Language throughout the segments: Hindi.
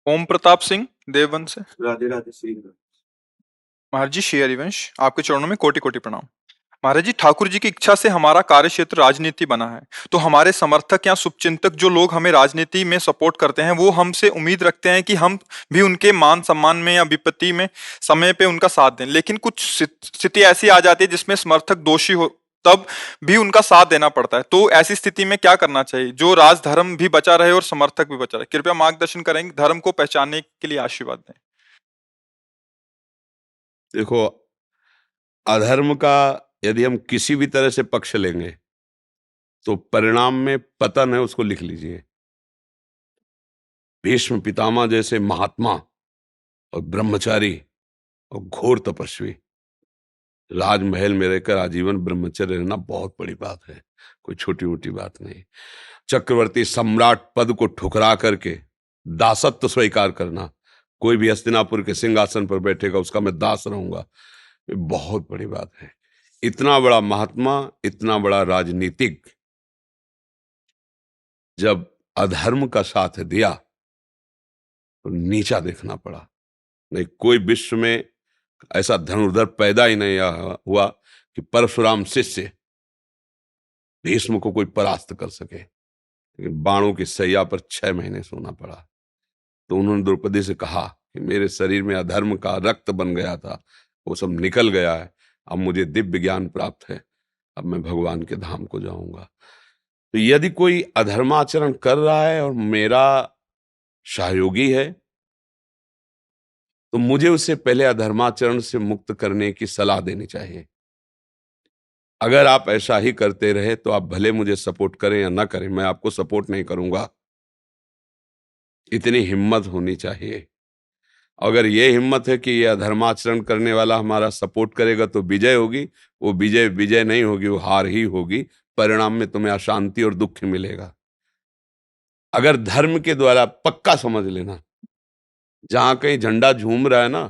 ओम प्रताप सिंह देवबंद से। राधे राधे श्री। महाराज जी, श्री हरिवंश, आपके चरणों में कोटि कोटि प्रणाम। महाराज जी, ठाकुर जी की इच्छा से हमारा कार्य क्षेत्र राजनीति बना है, तो हमारे समर्थक या शुभचिंतक जो लोग हमें राजनीति में सपोर्ट करते हैं, वो हमसे उम्मीद रखते हैं कि हम भी उनके मान सम्मान में या विपत्ति में समय पे उनका साथ दें। लेकिन कुछ स्थिति ऐसी आ जाती है जिसमें समर्थक दोषी हो, तब भी उनका साथ देना पड़ता है। तो ऐसी स्थिति में क्या करना चाहिए जो राजधर्म भी बचा रहे और समर्थक भी बचा रहे? कृपया मार्गदर्शन करेंगे, धर्म को पहचानने के लिए आशीर्वाद दें। देखो, अधर्म का यदि हम किसी भी तरह से पक्ष लेंगे तो परिणाम में पतन है, उसको लिख लीजिए। भीष्म पितामह जैसे महात्मा और ब्रह्मचारी और घोर तपस्वी राजमहल में रहकर आजीवन ब्रह्मचर्य रहना बहुत बड़ी बात है, कोई छोटी मोटी बात नहीं। चक्रवर्ती सम्राट पद को ठुकरा करके दासत्व स्वीकार करना, कोई भी हस्तिनापुर के सिंहासन पर बैठेगा उसका मैं दास रहूंगा, ये बहुत बड़ी बात है। इतना बड़ा महात्मा, इतना बड़ा राजनीतिक जब अधर्म का साथ दिया तो नीचा देखना पड़ा। नहीं, कोई विश्व में ऐसा धनुर्धर पैदा ही नहीं हुआ कि परशुराम शिष्य भीष्म को कोई परास्त कर सके। लेकिन बाणों की सैया पर 6 महीने सोना पड़ा। तो उन्होंने द्रौपदी से कहा कि मेरे शरीर में अधर्म का रक्त बन गया था, वो सब निकल गया है, अब मुझे दिव्य ज्ञान प्राप्त है, अब मैं भगवान के धाम को जाऊंगा। तो यदि कोई अधर्माचरण कर रहा है और मेरा सहयोगी है तो मुझे उससे पहले अधर्माचरण से मुक्त करने की सलाह देनी चाहिए। अगर आप ऐसा ही करते रहे तो आप भले मुझे सपोर्ट करें या ना करें, मैं आपको सपोर्ट नहीं करूंगा। इतनी हिम्मत होनी चाहिए। अगर ये हिम्मत है कि ये अधर्माचरण करने वाला हमारा सपोर्ट करेगा तो विजय होगी, वो विजय विजय नहीं होगी, वो हार ही होगी। परिणाम में तुम्हें अशांति और दुख मिलेगा। अगर धर्म के द्वारा, पक्का समझ लेना, जहां कहीं झंडा झूम रहा है ना,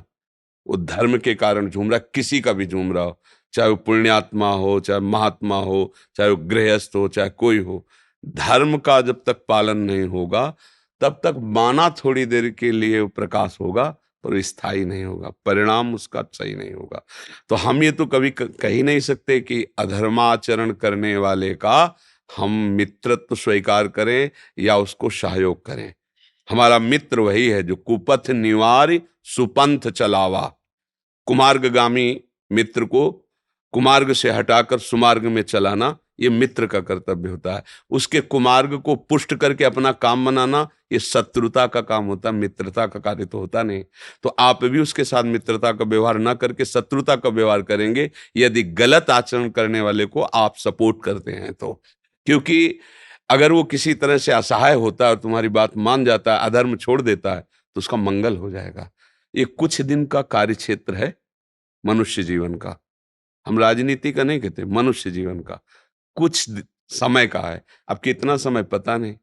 वो धर्म के कारण झूम रहा है, किसी का भी झूम रहा हो, चाहे वो पुण्यात्मा हो, चाहे महात्मा हो, चाहे वो गृहस्थ हो, चाहे कोई हो। धर्म का जब तक पालन नहीं होगा तब तक माना थोड़ी देर के लिए वो प्रकाश होगा पर स्थायी नहीं होगा, परिणाम उसका सही नहीं होगा। तो हम ये तो कभी कह ही नहीं सकते कि अधर्माचरण करने वाले का हम मित्रत्व स्वीकार करें या उसको सहयोग करें। हमारा मित्र वही है जो कुपथ निवार सुपंथ चलावा। कुमार्गगामी मित्र को कुमार्ग से हटाकर सुमार्ग में चलाना, ये मित्र का कर्तव्य होता है। उसके कुमार्ग को पुष्ट करके अपना काम बनाना, ये शत्रुता का काम होता है, मित्रता का कार्य तो होता नहीं। तो आप भी उसके साथ मित्रता का व्यवहार ना करके शत्रुता का व्यवहार करेंगे यदि गलत आचरण करने वाले को आप सपोर्ट करते हैं तो। क्योंकि अगर वो किसी तरह से असहाय होता है और तुम्हारी बात मान जाता है, अधर्म छोड़ देता है, तो उसका मंगल हो जाएगा। ये कुछ दिन का कार्य क्षेत्र है मनुष्य जीवन का। हम राजनीति का नहीं कहते, मनुष्य जीवन का कुछ समय का है। अब कितना समय पता नहीं।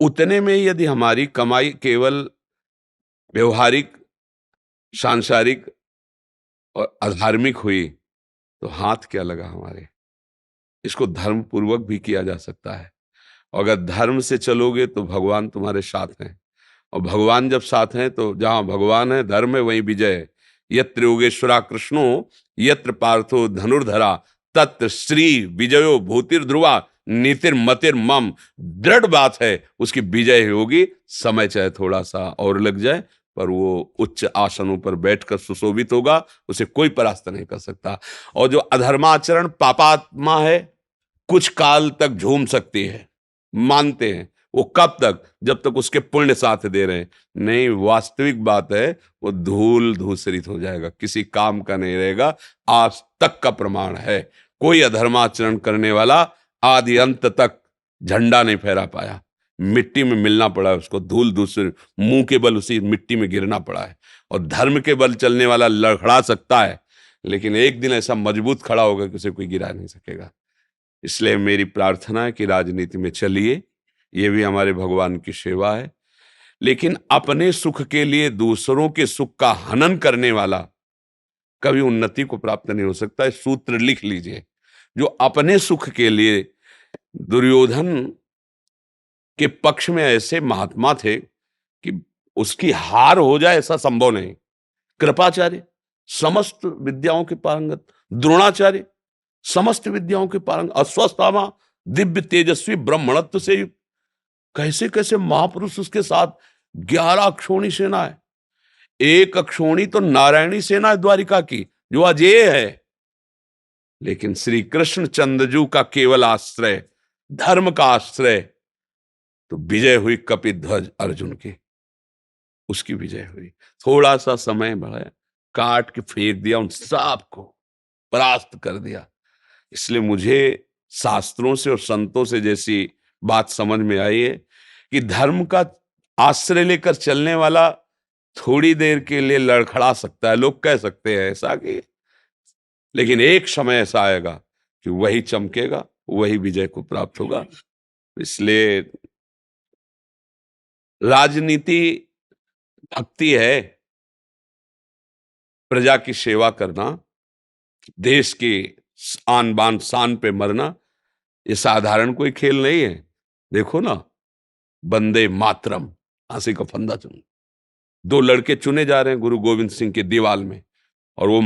उतने में यदि हमारी कमाई केवल व्यवहारिक, सांसारिक और अधार्मिक हुई तो हाथ क्या लगा हमारे। इसको धर्म पूर्वक भी किया जा सकता है। और अगर धर्म से चलोगे तो भगवान तुम्हारे साथ हैं, और भगवान जब साथ हैं तो जहां भगवान है धर्म है वहीं विजय है। यत्र योगेश्वरा कृष्णो यत्र पार्थो धनुर्धरा तत्र श्री विजयो भूतिर्ध्रुवा नीतिर्मतिर मम। दृढ़ बात है उसकी विजय होगी। समय चाहे थोड़ा सा और लग जाए पर वो उच्च आसनों पर बैठकर सुशोभित होगा, उसे कोई परास्त नहीं कर सकता। और जो अधर्माचरण पापात्मा है कुछ काल तक झूम सकती है, मानते हैं। वो कब तक? जब तक उसके पुण्य साथ दे रहे हैं। नहीं, वास्तविक बात है वो धूल धूसरित हो जाएगा, किसी काम का नहीं रहेगा। आज तक का प्रमाण है, कोई अधर्माचरण करने वाला आदि अंत तक झंडा नहीं फहरा पाया। मिट्टी में मिलना पड़ा है उसको, धूल धूसर, मुंह के बल उसी मिट्टी में गिरना पड़ा है। और धर्म के बल चलने वाला लड़खड़ा सकता है, लेकिन एक दिन ऐसा मजबूत खड़ा होगा कि उसे कोई गिरा नहीं सकेगा। इसलिए मेरी प्रार्थना है कि राजनीति में चलिए, ये भी हमारे भगवान की सेवा है। लेकिन अपने सुख के लिए दूसरों के सुख का हनन करने वाला कभी उन्नति को प्राप्त नहीं हो सकता है। सूत्र लिख लीजिए। जो अपने सुख के लिए, दुर्योधन के पक्ष में ऐसे महात्मा थे कि उसकी हार हो जाए ऐसा संभव नहीं। कृपाचार्य समस्त विद्याओं के पारंगत, द्रोणाचार्य समस्त विद्याओं के पारंगत, अश्वत्थामा दिव्य तेजस्वी ब्राह्मणत्व से युक्त। कैसे कैसे महापुरुष उसके साथ, 11 अक्षौणी सेना है। एक अक्षौणी तो नारायणी सेना है द्वारिका की, जो अजेय है। लेकिन श्री कृष्ण चंद्रजू का केवल आश्रय, धर्म का आश्रय, तो विजय हुई कपिध्वज अर्जुन की, उसकी विजय हुई। थोड़ा सा समय बढ़ा, काट के फेंक दिया, उन सबको परास्त कर दिया। इसलिए मुझे शास्त्रों से और संतों से जैसी बात समझ में आई है कि धर्म का आश्रय लेकर चलने वाला थोड़ी देर के लिए लड़खड़ा सकता है, लोग कह सकते हैं ऐसा कि, लेकिन एक समय ऐसा आएगा कि वही चमकेगा, वही विजय को प्राप्त होगा। इसलिए राजनीति भक्ति है, प्रजा की सेवा करना, देश की आन बान शान पे मरना, ये साधारण कोई खेल नहीं है। देखो ना, वंदे मातरम, फांसी का फंदा चुन, 2 लड़के चुने जा रहे हैं गुरु गोविंद सिंह के दीवाल में, और वो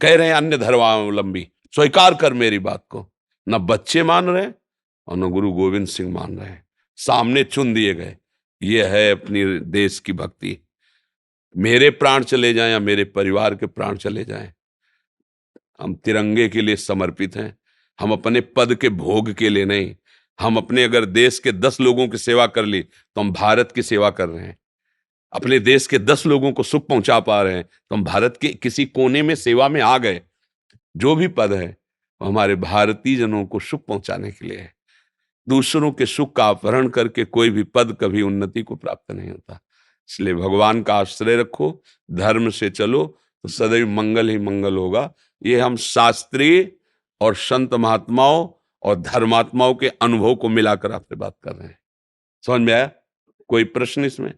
कह रहे हैं अन्य धर्मावलंबी स्वीकार कर मेरी बात को। न बच्चे मान रहे और न गुरु गोविंद सिंह मान रहे हैं, सामने चुन दिए गए। ये है अपनी देश की भक्ति। मेरे प्राण चले जाएं या मेरे परिवार के प्राण चले जाएं, हम तिरंगे के लिए समर्पित हैं। हम अपने पद के भोग के लिए नहीं। हम अपने अगर देश के 10 लोगों की सेवा कर ली तो हम भारत की सेवा कर रहे हैं। अपने देश के 10 लोगों को सुख पहुंचा पा रहे हैं तो हम भारत के किसी कोने में सेवा में आ गए। जो भी पद है वो हमारे भारतीय जनों को सुख पहुंचाने के लिए है। दूसरों के सुख का अपहरण करके कोई भी पद कभी उन्नति को प्राप्त नहीं होता। इसलिए भगवान का आश्रय रखो, धर्म से चलो, तो सदैव मंगल ही मंगल होगा। ये हम शास्त्रीय और संत महात्माओं और धर्मात्माओं के अनुभव को मिलाकर आपसे बात कर रहे हैं। समझ में आया? कोई प्रश्न इसमें?